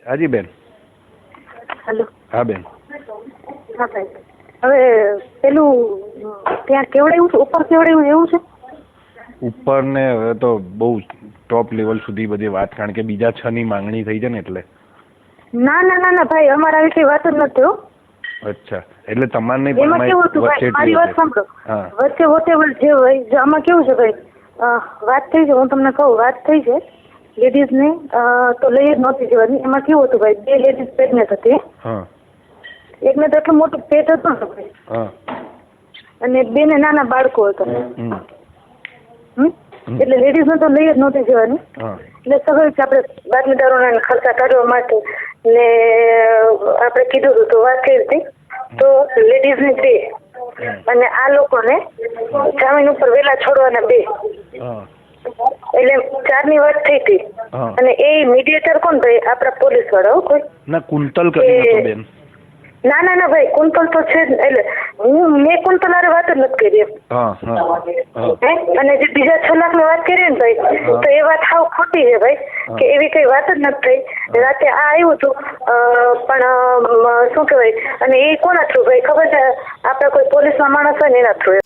હાજી બેન. હેલો. હા બેન. હા ભાઈ, હવે પેલું ત્યાં કેવડાવ્યું છે, ઉપર કેવડાવ્યું એવું છે? ઉપર ને હવે તો બહુ ટોપ લેવલ સુધી બધી વાત, કારણ કે બીજા 6 ની માંગણી થઈ છે ને એટલે. ના ના ના ના ભાઈ, અમારા વિશે વાત જ નથી હો. અચ્છા, એટલે તમારે નહીં, એમાં કેવું હતું ભાઈ, મારી વાત સાંભળો. હા. વચ્ચે વોટેવર જે હોય, આમાં કેવું છે ભાઈ, વાત થઈ છે, હું તમને કહું, વાત થઈ છે લેડીઝને તો લઈ જ નહોતી જવાની. એમાં કેવું હતું ભાઈ, 2 લેડીઝ પ્રેગ્નેન્ટ હતી. હા. એકને તો એટલું મોટું પેટ હતું ને ભાઈ, હા. અને 2 ને નાના બાળકો હતા. હમ. એટલે લેડીઝને તો લઈ જ નહોતી જવાની. હા. એટલે સ્વાભાવિક છે, આપણે બાતમીદારોના ખર્ચા કાઢવા માટે ને આપણે કીધું હતું, તો વાત થઈ હતી. તો લેડીઝને 2 અને આ લોકોને જામીન ઉપર વેલા છોડવાના 2. હા. એટલે 4 ની વાત થઈ હતી. હા. અને એ મીડિયેટર કોણ ભાઈ? આપણા પોલીસ વાળા. કોઈ ના, કુંતલ કરીને તો બેન. ના ના ના ભાઈ, કુંતલ તો છે જ. એટલે મેં કુંતલ હારે વાત જ નથી કરી. હા. હા. અને જે બીજા 6 લાખની વાત કરી ને ભાઈ, તો એ વાત સાવ ખોટી છે ભાઈ, કે એવી કઈ વાત જ નથી થઈ. રાતે આ આવ્યું હતું, પણ શું કહેવાય, અને એ કોના થ્રુ ભાઈ ખબર છે? આપણે કોઈ પોલીસના માણસ હોય ને એના થ્રુ.